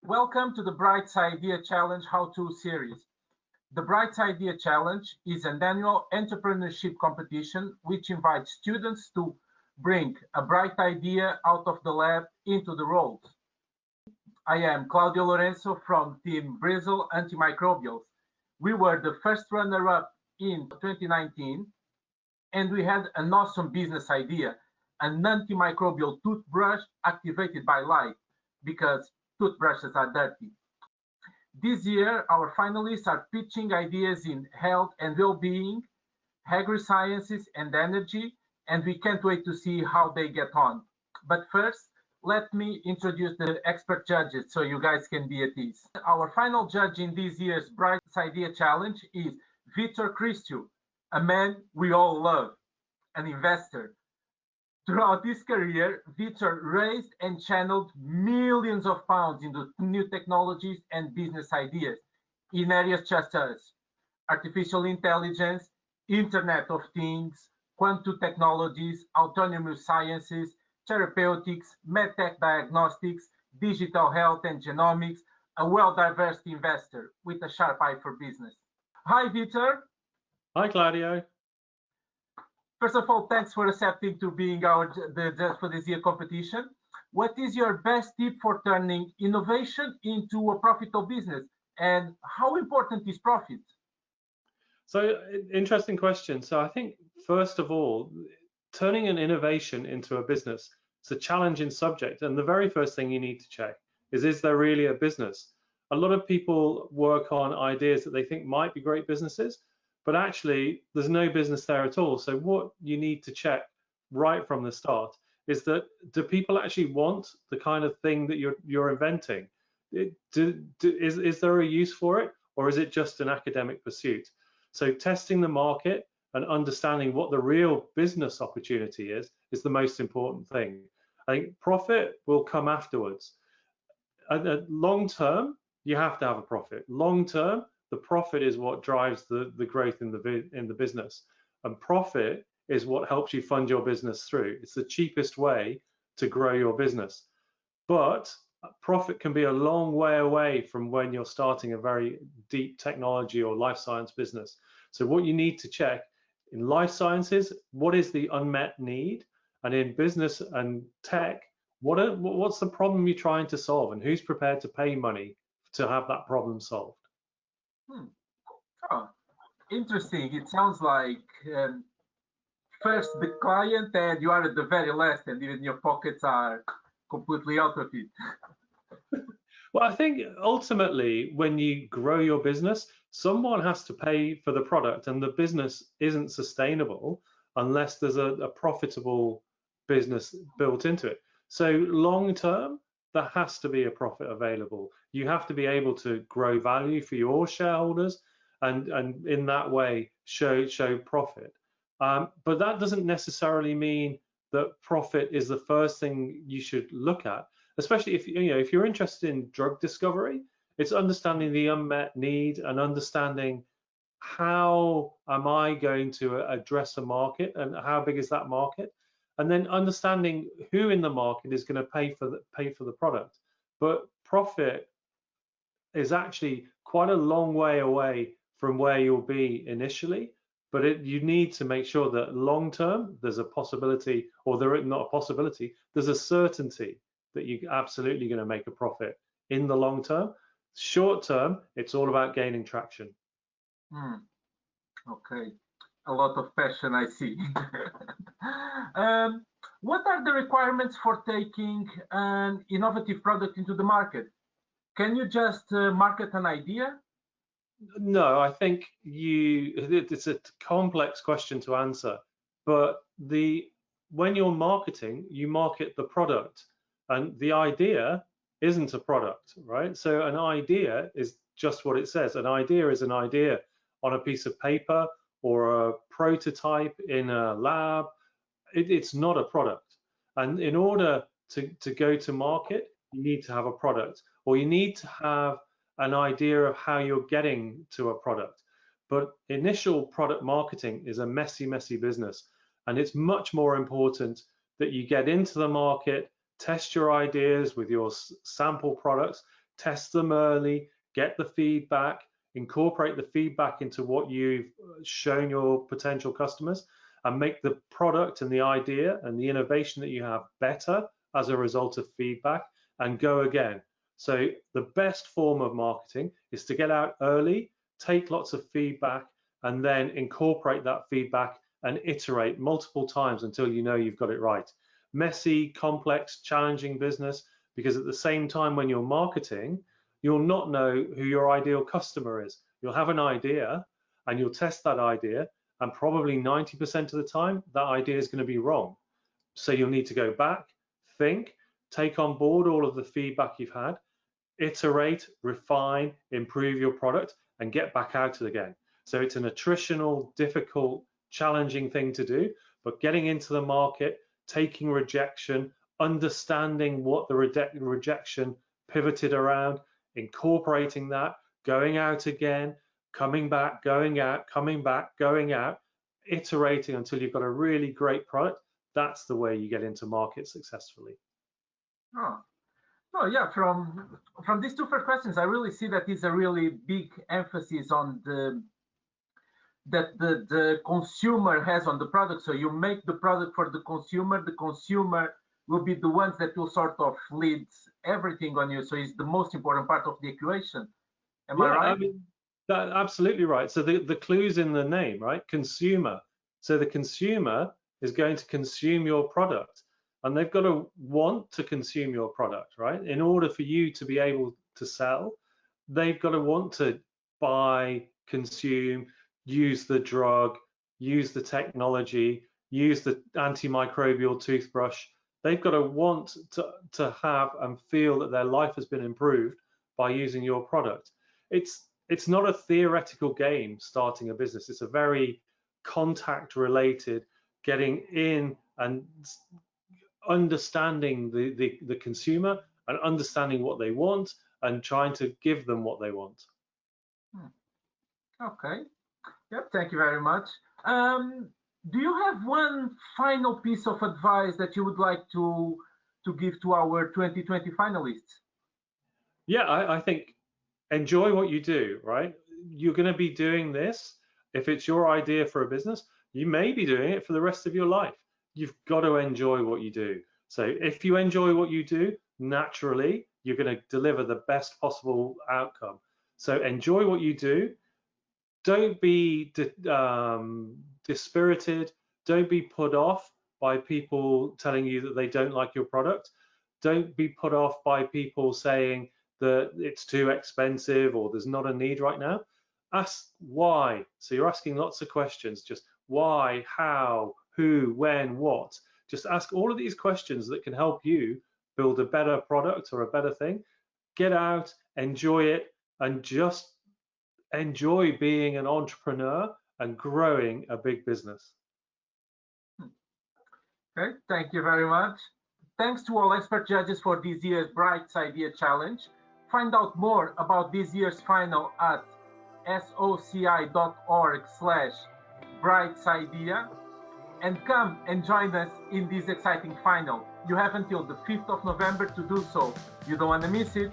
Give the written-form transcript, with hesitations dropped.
Welcome to the Bright SCIdea How-To Series. The Bright SCIdea Challenge is an annual entrepreneurship competition which invites students to bring a bright idea out of the lab into the world. I am Cláudio Lourenço from Team Brazil Antimicrobials. We were the first runner-up in 2019, and we had an awesome business idea, an antimicrobial toothbrush activated by light, because toothbrushes are dirty. This year, our finalists are pitching ideas in health and well-being, agri-sciences and energy, and we can't wait to see how they get on. But first, let me introduce the expert judges so you guys can be at ease. Our final judge in this year's Bright SCIdea Challenge is Christou, a man we all love, an investor. Throughout his career, Victor raised and channeled millions of pounds into new technologies and business ideas in areas such as artificial intelligence, Internet of Things, quantum technologies, autonomous sciences, therapeutics, medtech diagnostics, digital health and genomics, a well-diverse investor with a sharp eye for business. Hi, Victor. Hi, Claudio. First of all, thanks for accepting to being the judge for this year competition. What is your best tip for turning innovation into a profitable business, and how important is profit? So, interesting question. So I think, first of all, turning an innovation into a business is a challenging subject. And the very first thing you need to check is there really a business? A lot of people work on ideas that they think might be great businesses, but actually there's no business there at all. So what you need to check right from the start is that, do people actually want the kind of thing that you're inventing? Is there a use for it, or is it just an academic pursuit? So testing the market and understanding what the real business opportunity is the most important thing. I think profit will come afterwards. Long term, you have to have a profit. Long term, the profit is what drives the growth in the business, and profit is what helps you fund your business through. It's the cheapest way to grow your business, but profit can be a long way away from when you're starting a very deep technology or life science business. So what you need to check in life sciences, what is the unmet need, and in business and tech, what's the problem you're trying to solve, and who's prepared to pay money to have that problem solved? Oh, interesting. It sounds like first the client, and you are at the very last, and even your pockets are completely out of it. Well, I think ultimately, when you grow your business, someone has to pay for the product, and the business isn't sustainable unless there's a profitable business built into it. So long term, there has to be a profit available. You have to be able to grow value for your shareholders, and in that way show profit. But that doesn't necessarily mean that profit is the first thing you should look at, especially if you're interested in drug discovery. It's understanding the unmet need and understanding how am I going to address a market and how big is that market, and then understanding who in the market is going to pay for the product. But profit is actually quite a long way away from where you'll be initially, but you need to make sure that long term there's a possibility, or not a possibility, there's a certainty that you're absolutely going to make a profit in the long term. Short term, it's all about gaining traction. Okay, a lot of passion, I see. What are the requirements for taking an innovative product into the market? Can you just market an idea? No, I think it's a complex question to answer, but when you're marketing, you market the product, and the idea isn't a product, right? So an idea is just what it says. An idea is an idea on a piece of paper or a prototype in a lab. It's not a product. And in order to go to market, you need to have a product, or you need to have an idea of how you're getting to a product. But initial product marketing is a messy business, and it's much more important that you get into the market, test your ideas with your sample products, test them early, get the feedback, incorporate the feedback into what you've shown your potential customers, and make the product and the idea and the innovation that you have better as a result of feedback, and go again. So the best form of marketing is to get out early, take lots of feedback, and then incorporate that feedback and iterate multiple times until you know you've got it right. Messy, complex, challenging business, because at the same time when you're marketing, you'll not know who your ideal customer is. You'll have an idea and you'll test that idea, and probably 90% of the time that idea is going to be wrong. So you'll need to go back, think, take on board all of the feedback you've had, iterate, refine, improve your product, and get back out again. So it's an attritional, difficult, challenging thing to do, but getting into the market, taking rejection, understanding what the rejection pivoted around, incorporating that, going out again, coming back, going out, coming back, going out, iterating until you've got a really great product. That's the way you get into market successfully. Oh, yeah. From these two first questions, I really see that is a really big emphasis on that the consumer has on the product. So you make the product for the consumer will be the ones that will sort of lead everything on you. So it's the most important part of the equation. Am I right? I mean, that's absolutely right. So the clue's in the name, right? Consumer. So the consumer is going to consume your product, and they've got to want to consume your product, right? In order for you to be able to sell, they've got to want to buy, consume, use the drug, use the technology, use the antimicrobial toothbrush. They've got to want to have and feel that their life has been improved by using your product. It's not a theoretical game starting a business. It's a very contact related, getting in and understanding the consumer and understanding what they want and trying to give them what they want. Okay. Yep, thank you very much. Do you have one final piece of advice that you would like to give to our 2020 finalists? Yeah, I think enjoy what you do, right? You're going to be doing this. If it's your idea for a business, you may be doing it for the rest of your life. You've got to enjoy what you do. So if you enjoy what you do, naturally, you're going to deliver the best possible outcome. So enjoy what you do. Don't be dispirited. Don't be put off by people telling you that they don't like your product. Don't be put off by people saying that it's too expensive or there's not a need right now. Ask why. So you're asking lots of questions. Just why, how, who, when, what. Just ask all of these questions that can help you build a better product or a better thing. Get out, enjoy it, and just enjoy being an entrepreneur and growing a big business. Okay, thank you very much. Thanks to all expert judges for this year's Bright SCIdea Challenge. Find out more about this year's final at soci.org/brightscidea and come and join us in this exciting final. You have until the 5th of November to do so. You don't want to miss it.